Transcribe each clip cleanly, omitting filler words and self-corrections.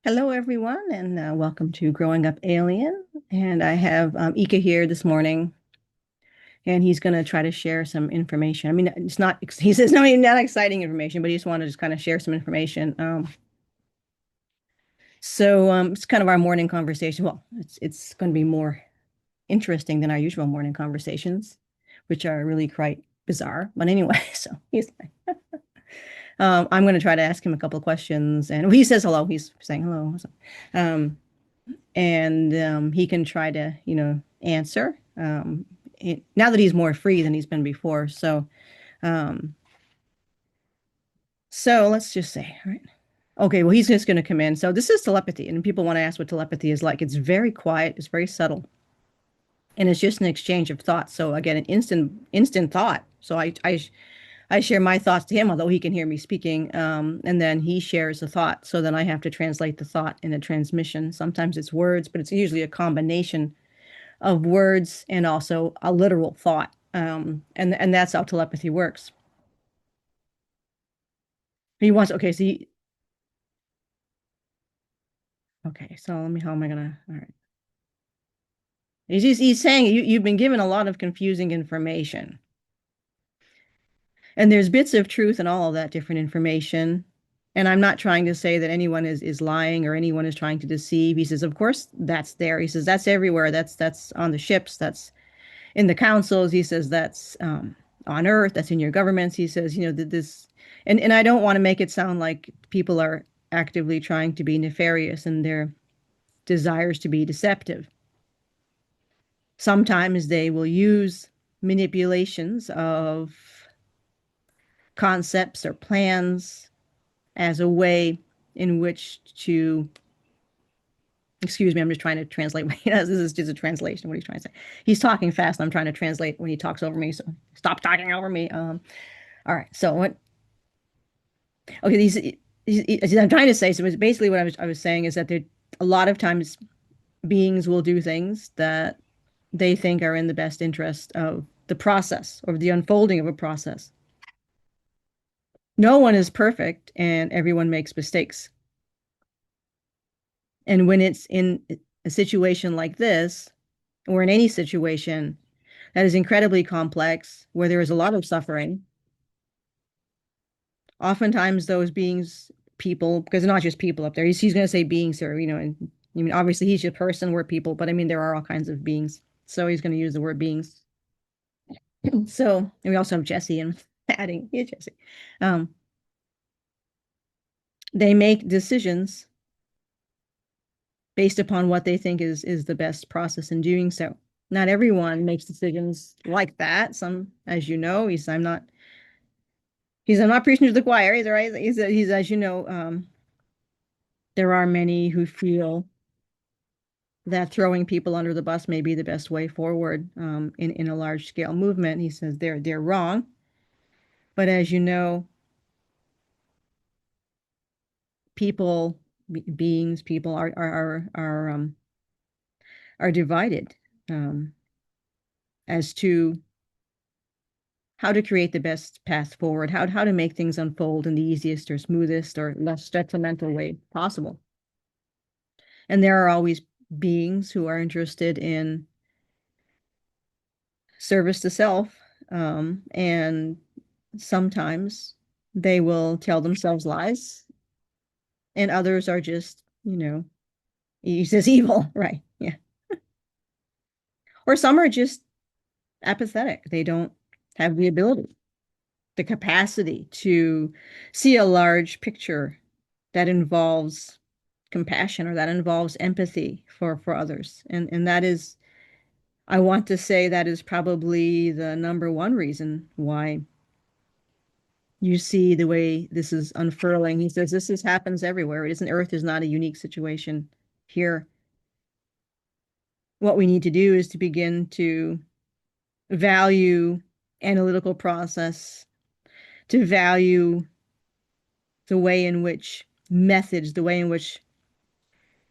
Hello, everyone, and welcome to Growing Up Alien. And I have Ika here this morning, and he's going to try to share some information. I mean, it's not, he says, no, not exciting information, but he just wanted to just kind of share some information. It's kind of our morning conversation. Well, it's going to be more interesting than our usual morning conversations, which are really quite bizarre. But anyway, so he's I'm going to try to ask him a couple of questions, and he says hello. He's saying hello. So, um, and he can try to, answer. Now that he's more free than he's been before. Um, so let's just say, all right. Okay, well, he's just going to come in. So this is telepathy, and people want to ask what telepathy is like. It's very quiet, it's very subtle, and it's just an exchange of thoughts. So again, an instant thought. So I share my thoughts to him, although he can hear me speaking, and then he shares the thought. So then I have to translate the thought in a transmission. Sometimes it's words, but it's usually a combination of words and also a literal thought. And that's how telepathy works. He wants, okay, okay, so how am I gonna, all right. He's saying you've been given a lot of confusing information. And there's bits of truth in all of that different information. And I'm not trying to say that anyone is lying or anyone is trying to deceive. He says, of course, that's there. He says, that's everywhere. That's on the ships. That's in the councils. He says, that's on Earth. That's in your governments. He says, this, and I don't want to make it sound like people are actively trying to be nefarious in their desires to be deceptive. Sometimes they will use manipulations of concepts or plans as a way in which to, excuse me, I'm just trying to translate what he does. This is just a translation of what he's trying to say. He's talking fast, and I'm trying to translate when he talks over me, so stop talking over me. All right, so what, okay, I'm trying to say, so it's basically what I was saying is that there, a lot of times beings will do things that they think are in the best interest of the process or the unfolding of a process. No one is perfect and everyone makes mistakes. And when it's in a situation like this, or in any situation that is incredibly complex, where there is a lot of suffering, oftentimes those beings, people, because they're not just people up there. He's going to say beings, or, and I mean, obviously he's a person, we're people, but I mean, there are all kinds of beings. So he's going to use the word beings. So, and we also have Jesse and adding, yeah, Jesse. Um, they make decisions based upon what they think is the best process in doing so. Not everyone makes decisions like that. Some, as you know, I'm not preaching to the choir. He's right. He's as you know, there are many who feel that throwing people under the bus may be the best way forward in a large scale movement. He says they're wrong. But as you know, people, beings, people are divided um, as to how to create the best path forward, how to make things unfold in the easiest or smoothest or less detrimental way possible. And there are always beings who are interested in service to self, and sometimes they will tell themselves lies, and others are just, he says evil, right? Yeah. Or some are just apathetic. They don't have the ability, the capacity to see a large picture that involves compassion or that involves empathy for others. And that is, I want to say that is probably the number one reason why you see the way this is unfurling. He says this happens everywhere. It isn't, Earth is not a unique situation here. What we need to do is to begin to value analytical process, to value the way in which methods, the way in which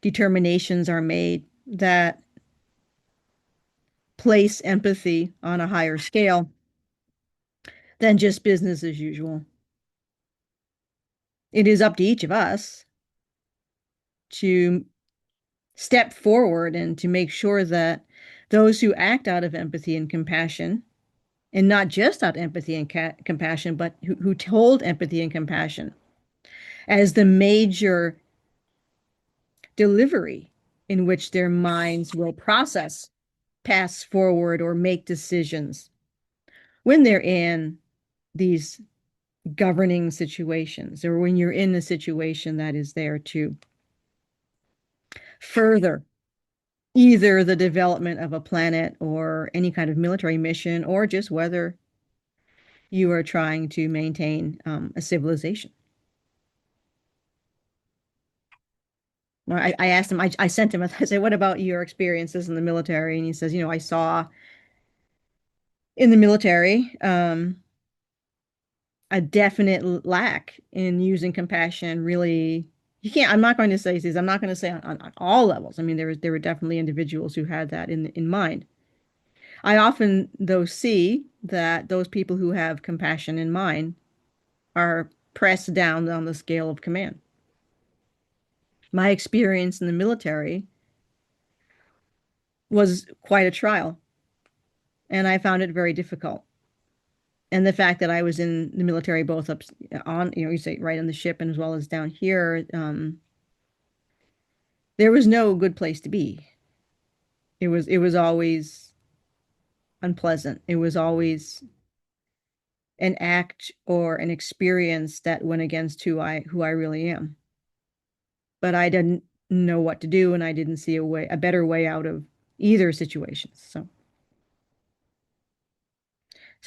determinations are made that place empathy on a higher scale than just business as usual. It is up to each of us to step forward and to make sure that those who act out of empathy and compassion, and not just out of empathy and compassion, but who hold empathy and compassion as the major delivery in which their minds will process, pass forward, or make decisions when they're in these governing situations, or when you're in a situation that is there to further either the development of a planet or any kind of military mission, or just whether you are trying to maintain a civilization. I asked him, I sent him, I said, what about your experiences in the military? And he says, I saw in the military a definite lack in using compassion. Really, you can't, I'm not going to say, I'm not going to say on all levels. I mean, there were definitely individuals who had that in mind. I often, though, see that those people who have compassion in mind are pressed down on the scale of command. My experience in the military was quite a trial, and I found it very difficult. And the fact that I was in the military, both up on, you say right on the ship and as well as down here, there was no good place to be. It was always unpleasant. It was always an act or an experience that went against who I really am. But I didn't know what to do, and I didn't see a better way out of either situation. So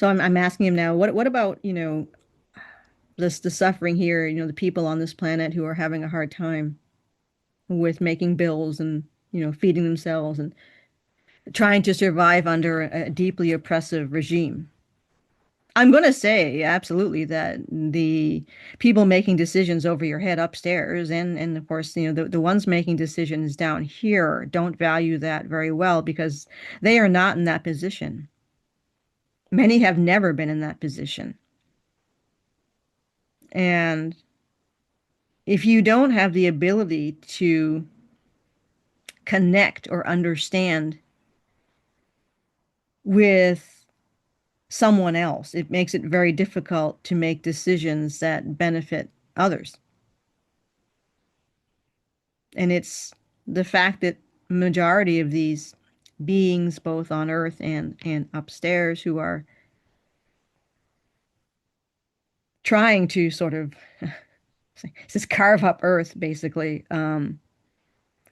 I'm asking him now, what about, the suffering here, the people on this planet who are having a hard time with making bills and, feeding themselves and trying to survive under a deeply oppressive regime. I'm going to say absolutely that the people making decisions over your head upstairs and of course, the ones making decisions down here don't value that very well because they are not in that position. Many have never been in that position. And if you don't have the ability to connect or understand with someone else, it makes it very difficult to make decisions that benefit others. And it's the fact that majority of these beings, both on Earth and upstairs, who are trying to sort of just carve up Earth, basically,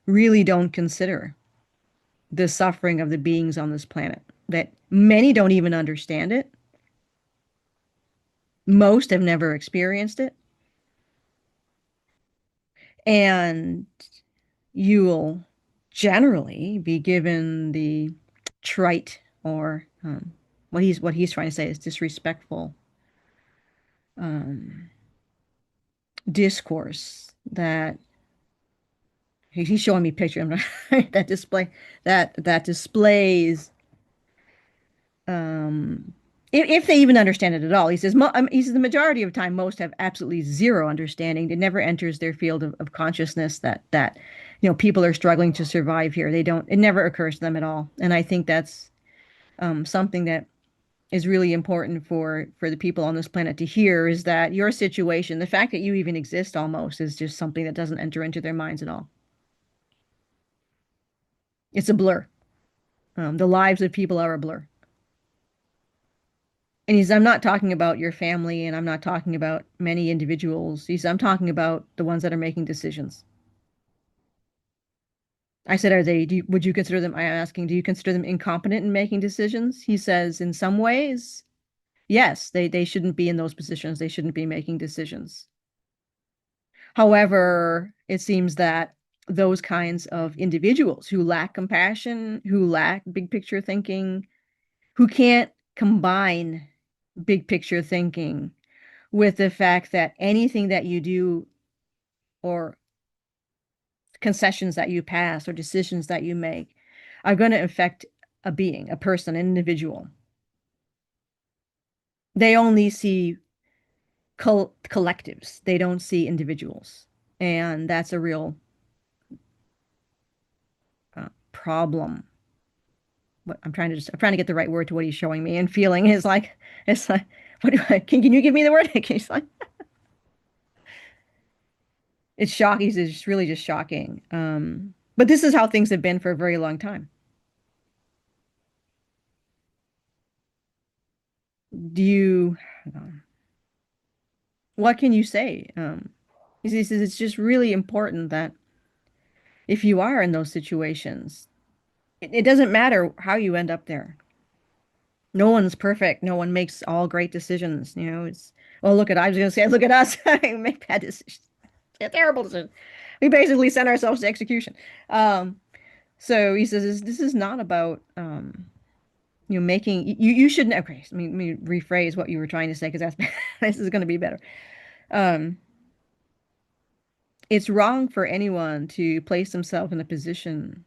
really don't consider the suffering of the beings on this planet. That many don't even understand it. Most have never experienced it. And you will generally be given the trite or what he's trying to say is disrespectful um, discourse that he's showing me picture that displays um, if they even understand it at all. He says the majority of time most have absolutely zero understanding. It never enters their field of consciousness that people are struggling to survive here. It never occurs to them at all. And I think that's something that is really important for the people on this planet to hear, is that your situation, the fact that you even exist almost, is just something that doesn't enter into their minds at all. It's a blur. The lives of people are a blur. And I'm not talking about your family, and I'm not talking about many individuals. I'm talking about the ones that are making decisions. I said, would you consider them, I'm asking, do you consider them incompetent in making decisions? He says, in some ways, yes, they shouldn't be in those positions. They shouldn't be making decisions. However, it seems that those kinds of individuals who lack compassion, who lack big picture thinking, who can't combine big picture thinking with the fact that anything that you do or concessions that you pass or decisions that you make are going to affect a being, a person, an individual. They only see collectives. They don't see individuals. And that's a real problem. What I'm trying to get the right word to what he's showing me and feeling is like, it's like, what do I, can you give me the word? He's like, it's shocking. It's just really just shocking. But this is how things have been for a very long time. Do you, what can you say? He says it's just really important that if you are in those situations, it doesn't matter how you end up there. No one's perfect. No one makes all great decisions. You know, it's, well, look at, I was going to say, look at us. We make bad decisions. A terrible decision. We basically send ourselves to execution. Um, so he says, this is not about, making, you shouldn't, okay, let me rephrase what you were trying to say because that's, this is going to be better. Um, it's wrong for anyone to place themselves in a position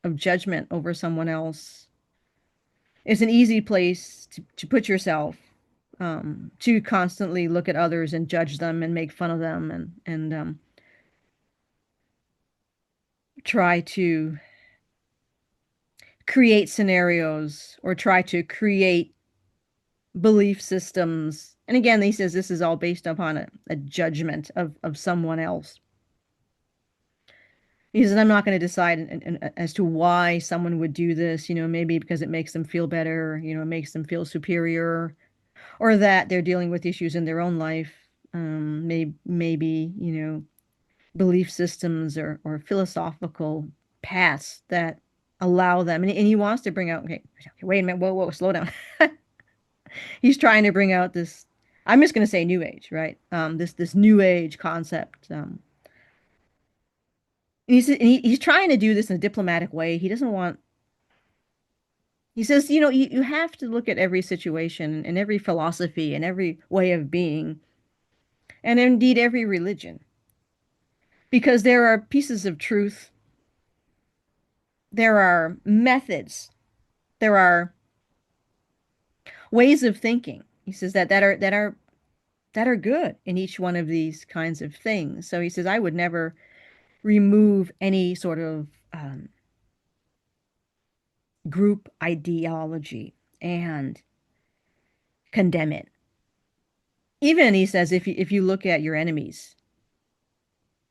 of judgment over someone else. It's an easy place to put yourself, to constantly look at others and judge them and make fun of them and try to create scenarios or try to create belief systems. And again, he says this is all based upon a judgment of someone else. He says, I'm not going to decide as to why someone would do this, maybe because it makes them feel better, it makes them feel superior, or that they're dealing with issues in their own life. Maybe, belief systems or philosophical paths that allow them. And he wants to bring out, okay, wait a minute, whoa, slow down. He's trying to bring out this, I'm just going to say new age, right? This new age concept. He's trying to do this in a diplomatic way. He doesn't want, he says, you have to look at every situation and every philosophy and every way of being, and indeed every religion, because there are pieces of truth, there are methods, there are ways of thinking. He says that are good in each one of these kinds of things. So he says, I would never remove any sort of group ideology and condemn it. Even he says, if you look at your enemies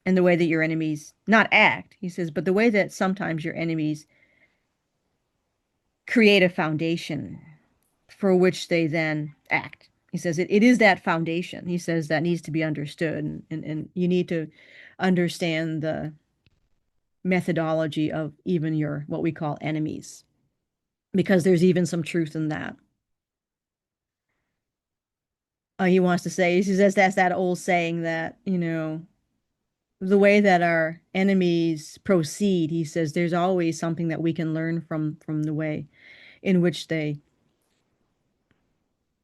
and the way that your enemies not act, he says, but the way that sometimes your enemies create a foundation for which they then act. He says it is that foundation. He says that needs to be understood, and you need to understand the methodology of even your what we call enemies, because there's even some truth in that. He wants to say, he says that's that old saying that, the way that our enemies proceed, he says there's always something that we can learn from the way in which they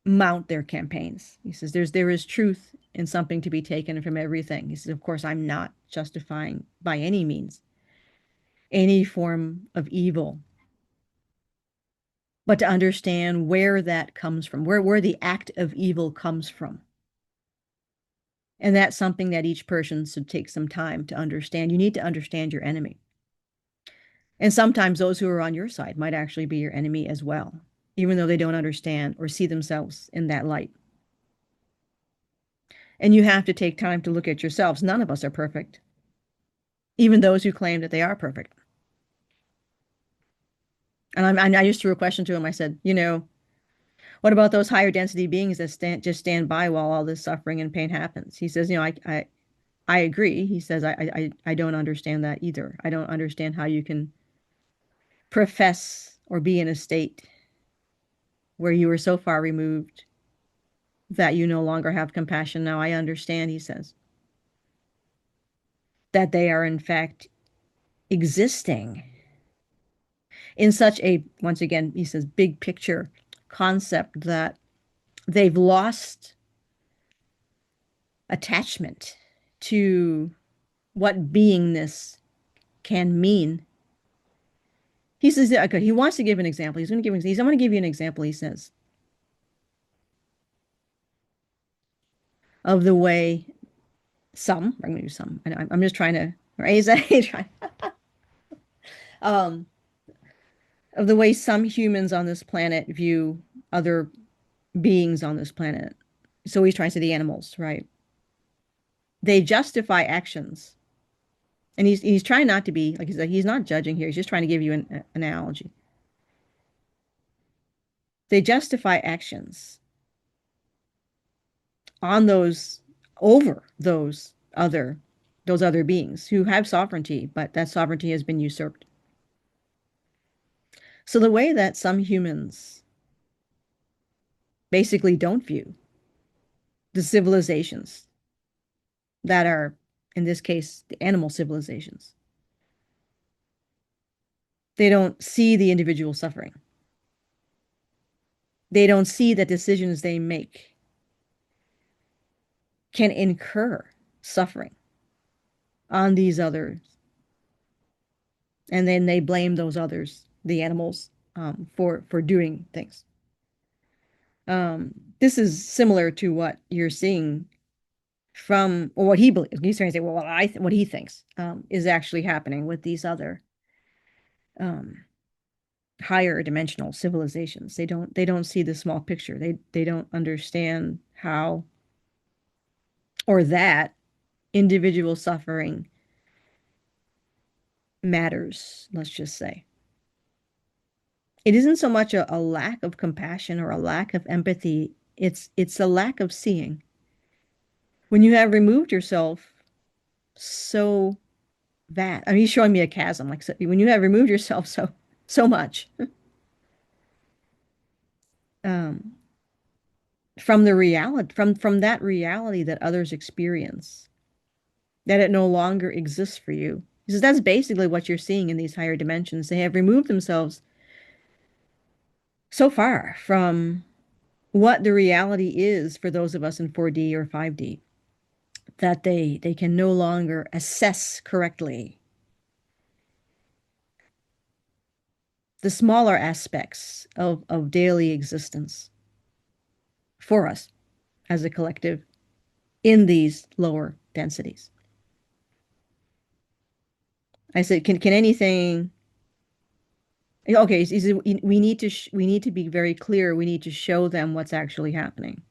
mount their campaigns. He says there is truth in something to be taken from everything. He says, of course, I'm not justifying by any means any form of evil, but to understand where that comes from, where the act of evil comes from. And that's something that each person should take some time to understand. You need to understand your enemy. And sometimes those who are on your side might actually be your enemy as well, even though they don't understand or see themselves in that light. And you have to take time to look at yourselves. None of us are perfect, even those who claim that they are perfect. And I just threw a question to him. I said, what about those higher density beings that just stand by while all this suffering and pain happens? He says, I agree. He says, I don't understand that either. I don't understand how you can profess or be in a state where you are so far removed that you no longer have compassion. Now I understand, he says, that they are in fact existing in such a, once again, he says, big picture concept that they've lost attachment to what beingness can mean. He says, okay, he wants to give an example. He's going to give, I'm going to give you an example, he says, of the way I'm going to do some, I'm just trying to, right? He's trying, um, of the way some humans on this planet view other beings on this planet. So he's trying to say the animals, right? They justify actions. And he's trying not to be like he's not judging here. He's just trying to give you an analogy. They justify actions on those over those other beings who have sovereignty, but that sovereignty has been usurped. So the way that some humans basically don't view the civilizations that are, in this case, the animal civilizations, they don't see the individual suffering. They don't see that decisions they make can incur suffering on these others. And then they blame those others, the animals, for doing things. This is similar to what you're seeing from, or what he believes. He's trying to say, well, what he thinks is actually happening with these other um, higher dimensional civilizations. They don't see the small picture. They don't understand how or that individual suffering matters, let's just say. It isn't so much a lack of compassion or a lack of empathy, it's a lack of seeing. When you have removed yourself so vast, I mean, he's showing me a chasm, like so, when you have removed yourself so much um, from the reality, from that reality that others experience, that it no longer exists for you. He says that's basically what you're seeing in these higher dimensions. They have removed themselves so far from what the reality is for those of us in 4D or 5D that they can no longer assess correctly the smaller aspects of daily existence for us as a collective in these lower densities. I said, can anything? Okay, he said, we need to be very clear. We need to show them what's actually happening,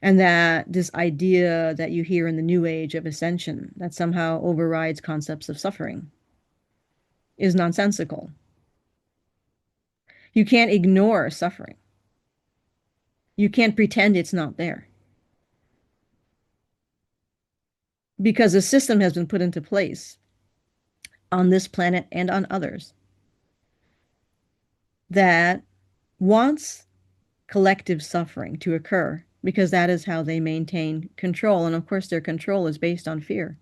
and that this idea that you hear in the New Age of ascension that somehow overrides concepts of suffering is nonsensical. You can't ignore suffering. You can't pretend it's not there because a system has been put into place on this planet and on others that wants collective suffering to occur because that is how they maintain control. And of course, their control is based on fear.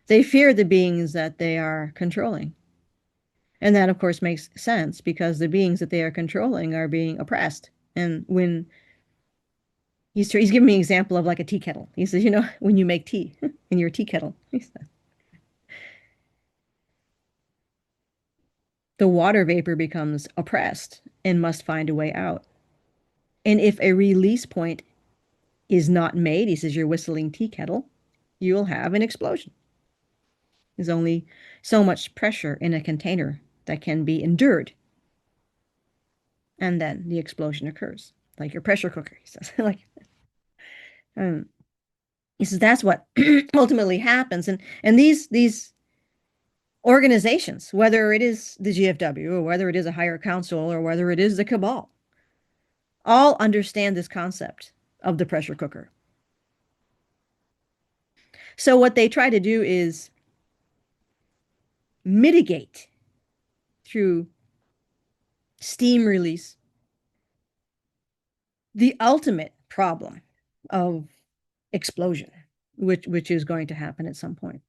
They fear the beings that they are controlling. And that, of course, makes sense because the beings that they are controlling are being oppressed. And when he's giving me an example of like a tea kettle. He says, when you make tea in your tea kettle, he says, the water vapor becomes oppressed and must find a way out. And if a release point is not made, he says, your whistling tea kettle, you'll have an explosion. There's only so much pressure in a container that can be endured. And then the explosion occurs, like your pressure cooker, he says. Um, he says that's what ultimately happens. And these organizations, whether it is the GFW or whether it is a higher council or whether it is the cabal, all understand this concept of the pressure cooker. So what they try to do is mitigate through steam release the ultimate problem of explosion, which is going to happen at some point,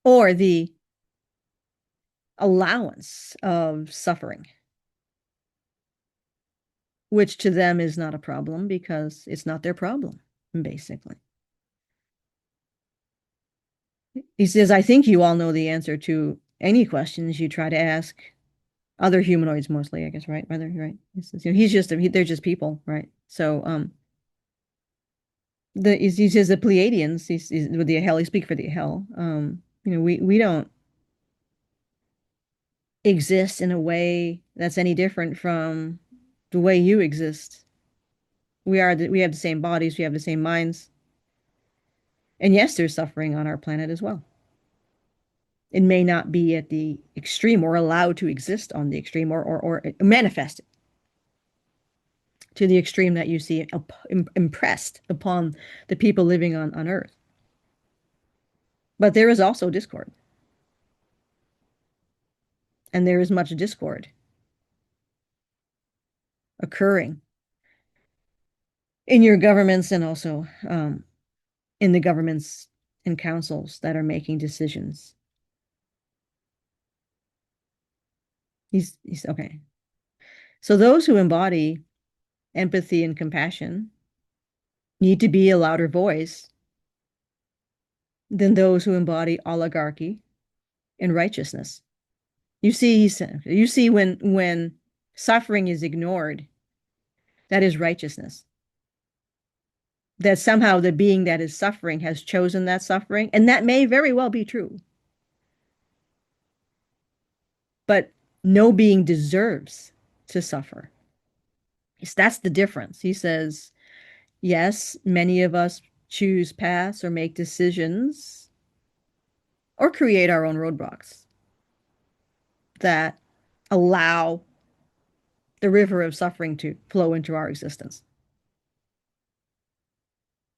or the allowance of suffering, which to them is not a problem because it's not their problem, basically. He says, I think you all know the answer to any questions you try to ask other humanoids, mostly, I guess, right? Whether right? He says, they're just people, right? So, he says the Pleiadians, he's with the Ahel, he speak for the Ahel. We don't. exist in a way that's any different from the way you exist. We have the same bodies, we have the same minds. And yes, there's suffering on our planet as well. It may not be at the extreme or allowed to exist on the extreme or manifest to the extreme that you see impressed upon the people living on Earth. But there is also discord, and there is much discord occurring in your governments and also in the governments and councils that are making decisions. He's okay. So those who embody empathy and compassion need to be a louder voice than those who embody oligarchy and righteousness. You see when suffering is ignored, that is righteousness. That somehow the being that is suffering has chosen that suffering, and that may very well be true. But no being deserves to suffer. That's the difference. He says, yes, many of us choose paths or make decisions or create our own roadblocks that allow the river of suffering to flow into our existence.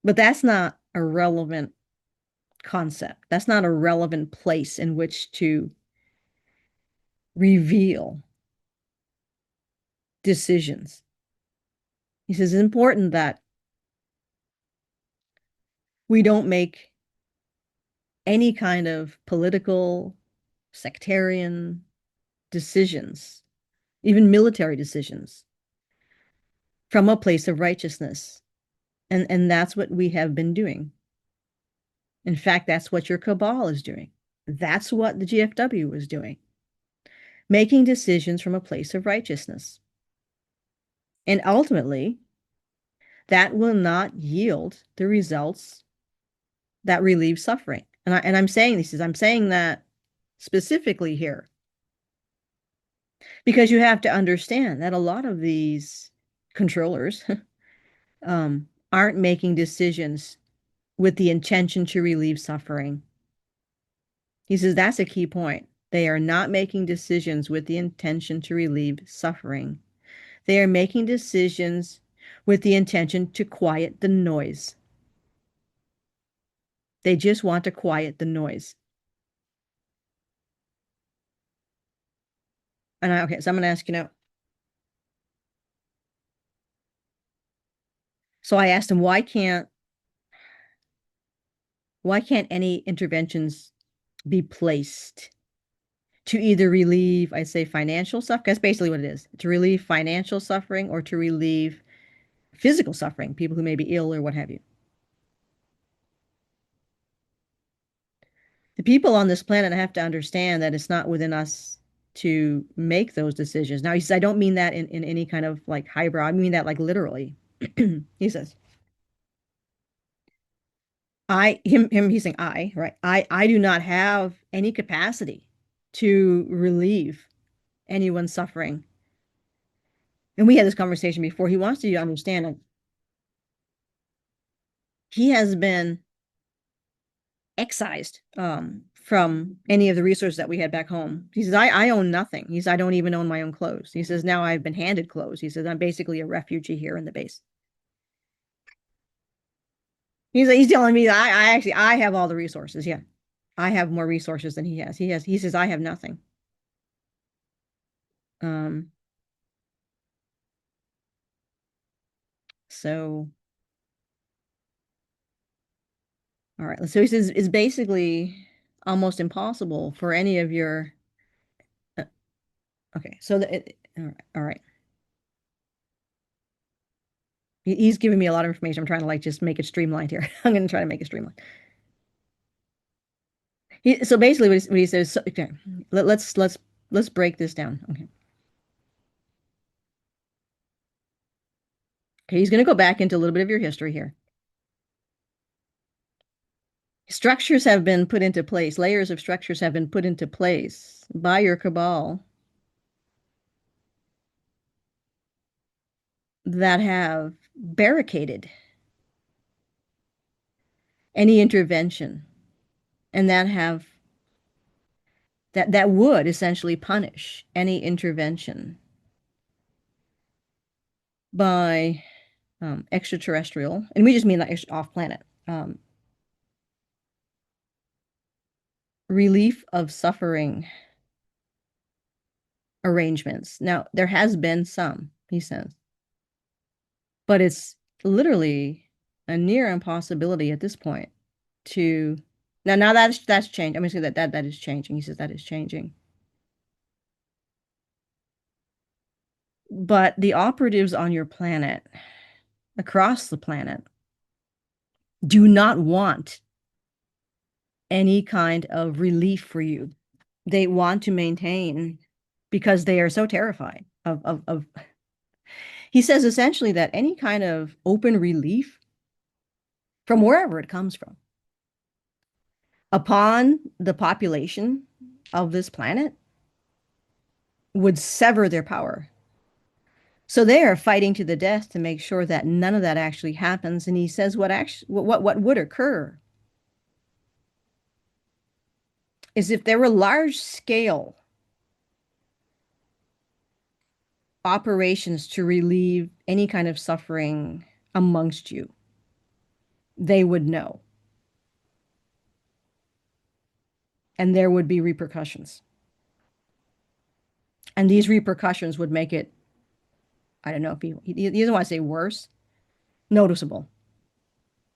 But that's not a relevant concept. That's not a relevant place in which to reveal decisions. He says it's important that we don't make any kind of political, sectarian decisions, even military decisions, from a place of righteousness. And that's what we have been doing. In fact, that's what your cabal is doing. That's what the GFW was doing, making decisions from a place of righteousness. And ultimately, that will not yield the results that relieve suffering. And I'm saying this is I'm saying that specifically here because you have to understand that a lot of these controllers aren't making decisions with the intention to relieve suffering. He says that's a key point. They are not making decisions with the intention to relieve suffering. They are making decisions with the intention to quiet the noise. They just want to quiet the noise. Okay, so I'm going to ask you now. So I asked him, why can't any interventions be placed to either relieve, I say, financial suffering? That's basically what it is, to relieve financial suffering or to relieve physical suffering, people who may be ill or what have you. The people on this planet have to understand that it's not within us to make those decisions. Now, he says, I don't mean that in any kind of like highbrow. I mean that like literally. He says, he's saying right? I do not have any capacity to relieve anyone's suffering. And we had this conversation before. He wants you to understand that he has been excised from any of the resources that we had back home. He says, I own nothing. He says, I don't even own my own clothes. He says, now I've been handed clothes. He says, I'm basically a refugee here in the base. He's telling me that I have all the resources. Yeah. I have more resources than he has. He says, I have nothing. Um, so, all right. So he says, it's basically almost impossible for any of your, okay. So, all right. All right. He's giving me a lot of information. I'm trying to like just make it streamlined here. I'm going to try to make it streamlined. So basically, what he says. Okay, let's break this down. Okay. Okay. He's going to go back into a little bit of your history here. Structures have been put into place. Layers of structures have been put into place by your cabal that have barricaded any intervention and that would essentially punish any intervention by extraterrestrial, and we just mean like off planet, um, relief of suffering arrangements. Now, there has been some, he says, but it's literally a near impossibility at this point to now that's changed. I'm gonna say that is changing. He says that is changing. But the operatives on your planet, across the planet, do not want any kind of relief for you. They want to maintain because they are so terrified of he says essentially that any kind of open relief from wherever it comes from upon the population of this planet would sever their power. So they are fighting to the death to make sure that none of that actually happens. And he says what would occur is if there were large scale operations to relieve any kind of suffering amongst you, they would know. And there would be repercussions. And these repercussions would make it, I don't know if he doesn't want to say worse, noticeable.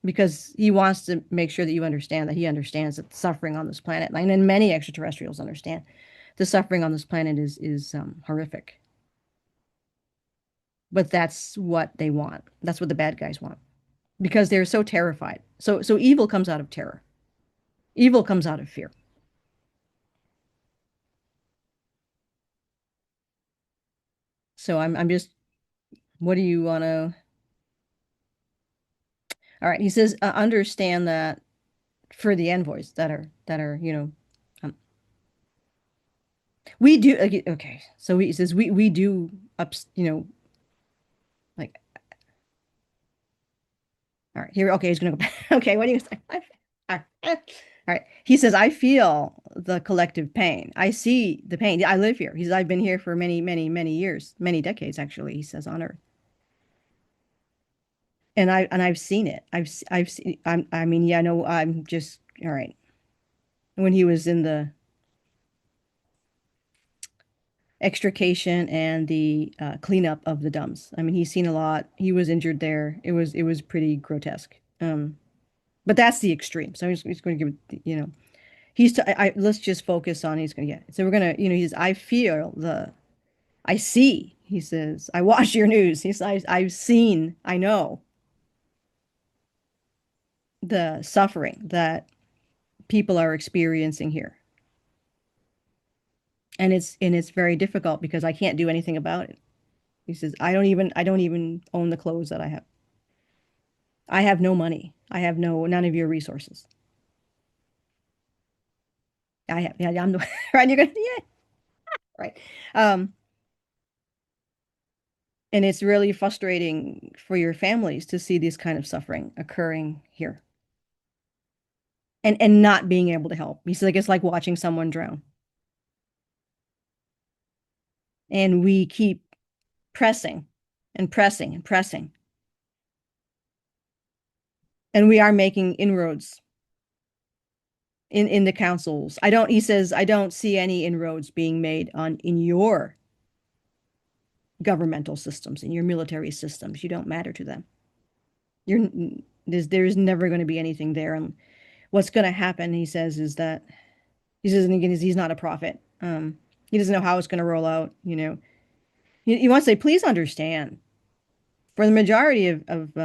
Because he wants to make sure that you understand that he understands that the suffering on this planet, and then many extraterrestrials understand, the suffering on this planet is horrific. But that's what they want. That's what the bad guys want. Because they're so terrified. So evil comes out of terror. Evil comes out of fear. So I'm just, what do you want to? All right. He says, understand that for the envoys that are, we do, okay. So he says, we do ups, like, all right, here, okay, he's gonna go back. Okay, what do you say? All right. All right. He says, I feel the collective pain. I see the pain. I live here. He says, I've been here for many, many, many years, many decades, actually, he says, on Earth. And I've seen it. I've seen, I mean, yeah, no, I'm just, all right. When he was in the extrication and the cleanup of the dumps. I mean, he's seen a lot. He was injured there. It was pretty grotesque. But that's the extreme. So he's going to give it, let's just focus on, he's going to, yeah. So we're going to, he's, I see, he says, I watch your news. I've seen, I know the suffering that people are experiencing here. And it's very difficult because I can't do anything about it. He says, I don't even own the clothes that I have. I have no money. I have none of your resources. Yeah, I'm the right. You're gonna, yeah, right. Um, and it's really frustrating for your families to see this kind of suffering occurring here and not being able to help. He said, like, it's like watching someone drown. And we keep pressing and pressing and pressing. And we are making inroads in the councils. He says, I don't see any inroads being made in your governmental systems, in your military systems. You don't matter to them. You're there's never going to be anything there. And what's going to happen, he says, is that he says, and again, he's not a prophet. He doesn't know how it's going to roll out. He wants to say, please understand, for the majority of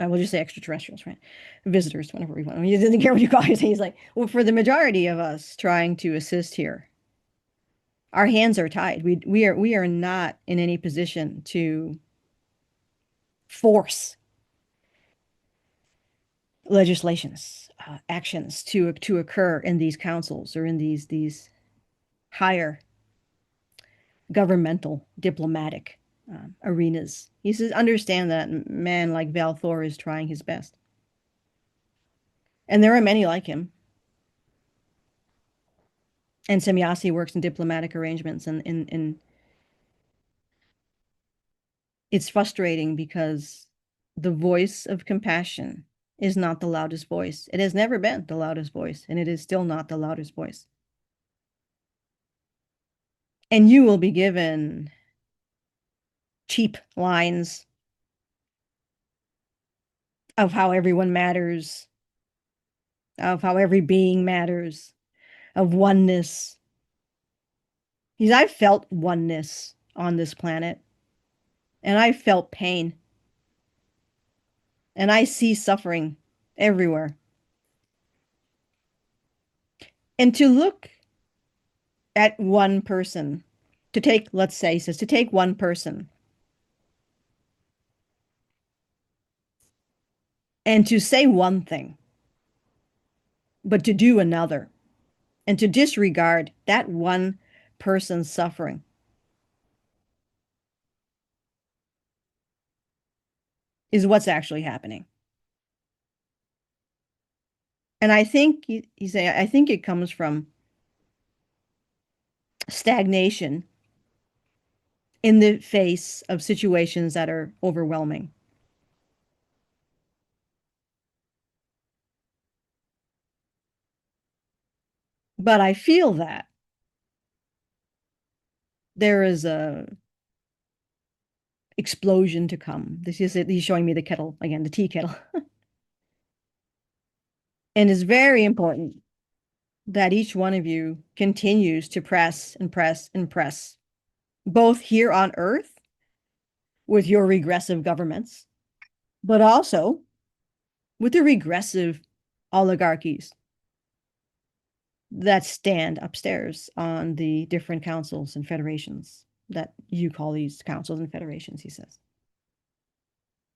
I will just say extraterrestrials, right? Visitors, whatever we want. I mean, he doesn't care what you call it. He's like, well, for the majority of us trying to assist here, our hands are tied. We are not in any position to force legislations, actions to occur in these councils or in these higher governmental diplomatic arenas. He says, understand that man like Valthor is trying his best. And there are many like him. And Semyasi works in diplomatic arrangements, and it's frustrating because the voice of compassion is not the loudest voice. It has never been the loudest voice, and it is still not the loudest voice. And you will be given cheap lines of how everyone matters, of how every being matters, of oneness. Because I've felt oneness on this planet, and I've felt pain, and I see suffering everywhere. And to look at one person, to take, let's say, he says, to take one person and to say one thing, but to do another, and to disregard that one person's suffering is what's actually happening. And I think he's saying, I think it comes from stagnation in the face of situations that are overwhelming. But I feel that there is a explosion to come. This is it. He's showing me the kettle again, the tea kettle. And it's very important that each one of you continues to press and press and press, both here on Earth with your regressive governments, but also with the regressive oligarchies that stand upstairs on the different councils and federations that you call these councils and federations, he says.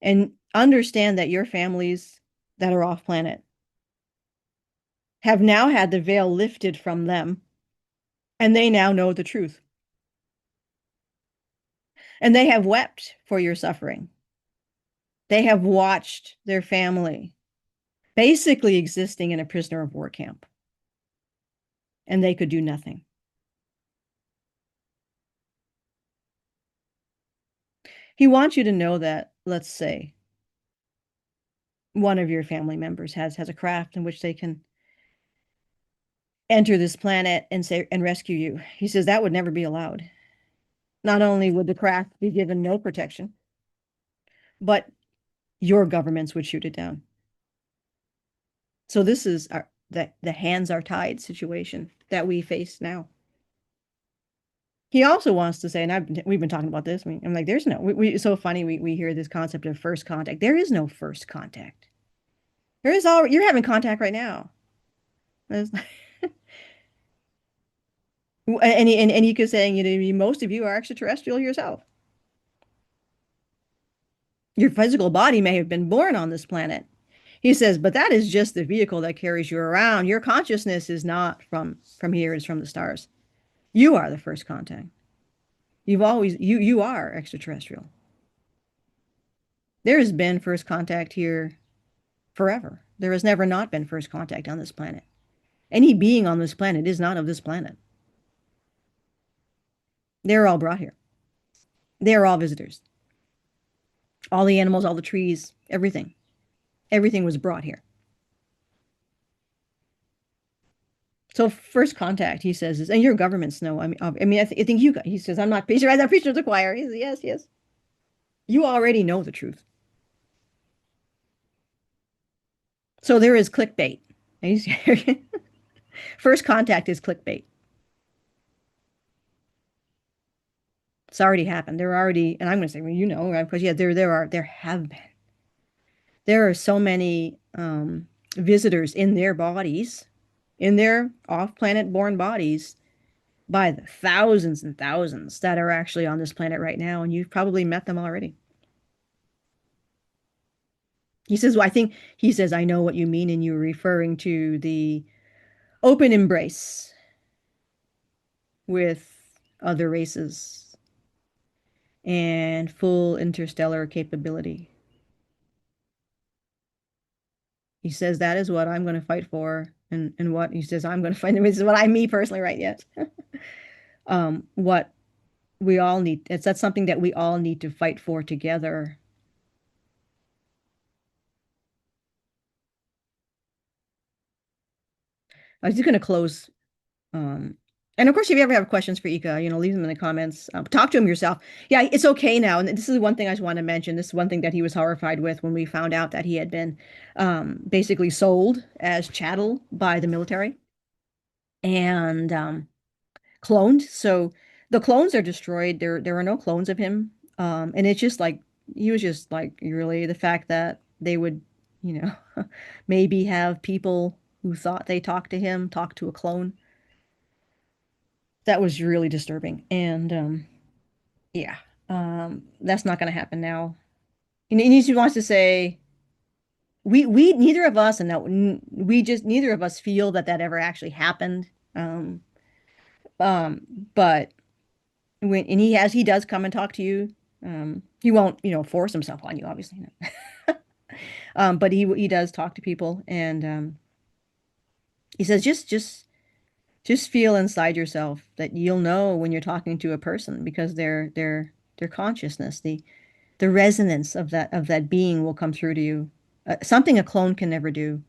And understand that your families that are off planet have now had the veil lifted from them, and they now know the truth. And they have wept for your suffering. They have watched their family basically existing in a prisoner of war camp, and they could do nothing. He wants you to know that, let's say, one of your family members has a craft in which they can enter this planet and say and rescue you. He says that would never be allowed. Not only would the craft be given no protection, but your governments would shoot it down. So this is the hands are tied situation that we face now. He also wants to say, and we've been talking about this. I'm like, there's no. It's so funny. We hear this concept of first contact. There is no first contact. There is all. You're having contact right now. and you could say, most of you are extraterrestrial yourself. Your physical body may have been born on this planet. He says, but that is just the vehicle that carries you around. Your consciousness is not from here, it's from the stars. You are the first contact. You are extraterrestrial. There has been first contact here forever. There has never not been first contact on this planet. Any being on this planet is not of this planet. They're all brought here. They're all visitors. All the animals, all the trees, everything. Everything was brought here. So first contact, he says, is, and your governments know. I think you. He says, I'm not preaching. I'm not preaching to the choir. He says, yes, yes. You already know the truth. So there is clickbait. First contact is clickbait. It's already happened. There are already, and I'm going to say, well, because yeah, there have been. There are so many visitors in their bodies, in their off-planet born bodies, by the thousands and thousands that are actually on this planet right now, and you've probably met them already. He says, well, he says, I know what you mean, and you're referring to the open embrace with other races and full interstellar capability. He says that is what I'm going to fight for, and what he says I'm going to fight. This is what I, me personally, right? Yes. What we all need. That's something that we all need to fight for together. I was just going to close. Um, and of course, if you ever have questions for Ika, leave them in the comments. Talk to him yourself. Yeah, it's okay now. And this is one thing I just want to mention. This is one thing that he was horrified with when we found out that he had been basically sold as chattel by the military and cloned. So the clones are destroyed. There are no clones of him. And it's just like he was just like really the fact that they would, you know, maybe have people who thought they talked to him talk to a clone. That was really disturbing. And yeah, that's not going to happen now. And he wants to say we neither of us, and that we just neither of us feel that that ever actually happened. Um, but when and he does come and talk to you. He won't force himself on you, obviously. But he does talk to people, and he says just feel inside yourself that you'll know when you're talking to a person because their consciousness, the resonance of that being will come through to you. Something a clone can never do.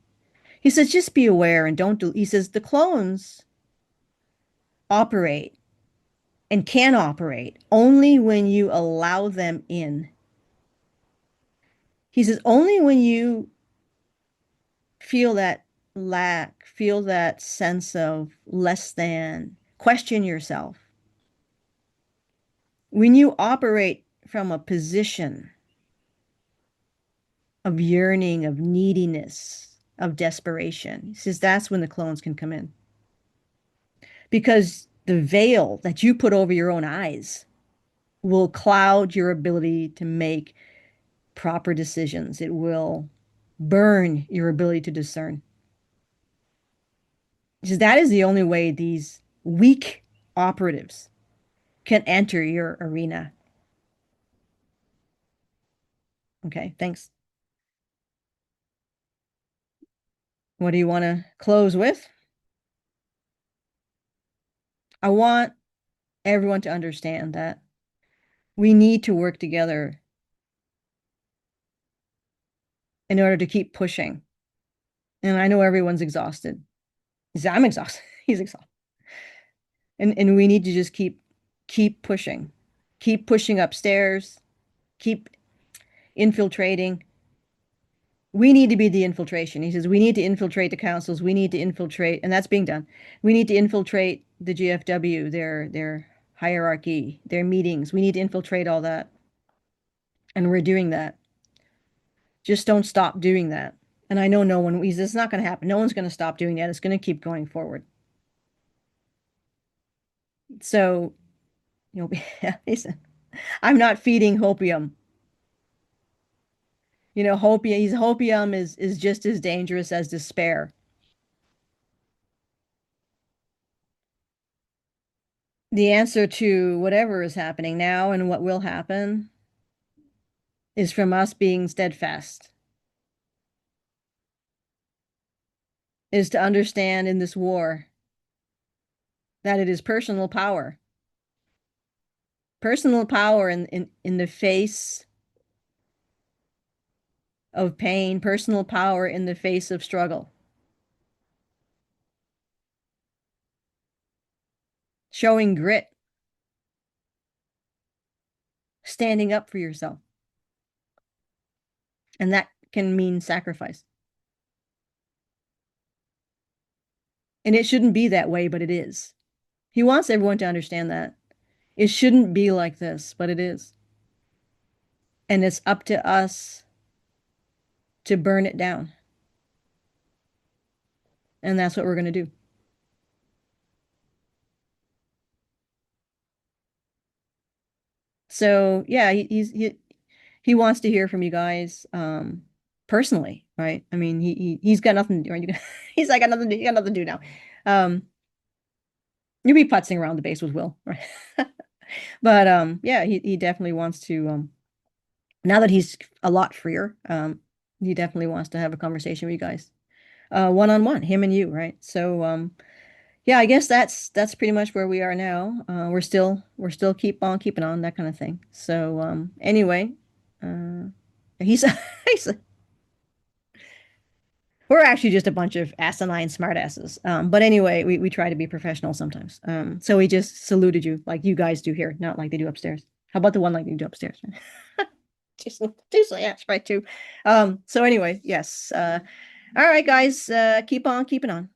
He says just be aware and don't do. He says the clones operate and can operate only when you allow them in. He says only when you feel that lack, feel that sense of less than, question yourself. When you operate from a position of yearning, of neediness, of desperation, he says that's when the clones can come in. Because the veil that you put over your own eyes will cloud your ability to make proper decisions. It will burn your ability to discern. Because that is the only way these weak operatives can enter your arena. Okay, thanks. What do you want to close with? I want everyone to understand that we need to work together in order to keep pushing. And I know everyone's exhausted. I'm exhausted. He's exhausted. And we need to just keep pushing. Keep pushing upstairs. Keep infiltrating. We need to be the infiltration. He says we need to infiltrate the councils. We need to infiltrate, and that's being done. We need to infiltrate the GFW, their hierarchy, their meetings. We need to infiltrate all that. And we're doing that. Just don't stop doing that. And I know no one, it's not going to happen. No one's going to stop doing that. It's going to keep going forward. So, you know, I'm not feeding hopium. Hopium is just as dangerous as despair. The answer to whatever is happening now and what will happen is from us being steadfast, is to understand in this war that it is personal power in the face of pain, personal power in the face of struggle, showing grit, standing up for yourself. And that can mean sacrifice. And it shouldn't be that way, but it is. He wants everyone to understand that. It shouldn't be like this, but it is. And it's up to us to burn it down. And that's what we're going to do. So yeah, he wants to hear from you guys personally, right? I mean, he's got nothing to do, right? He's like got nothing to, he got nothing to do now. You'll be putzing around the base with Will, right? But yeah, he definitely wants to now that he's a lot freer, he definitely wants to have a conversation with you guys. One on one, him and you, right? So yeah, I guess that's pretty much where we are now. We're still keep on keeping on, that kind of thing. So anyway, uh he's, he's we're actually just a bunch of asinine smartasses. But anyway, we try to be professional sometimes. So we just saluted you like you guys do here, not like they do upstairs. How about the one like they do upstairs? Just, just yeah, that's right too. So anyway, yes. All right, guys, keep on keeping on.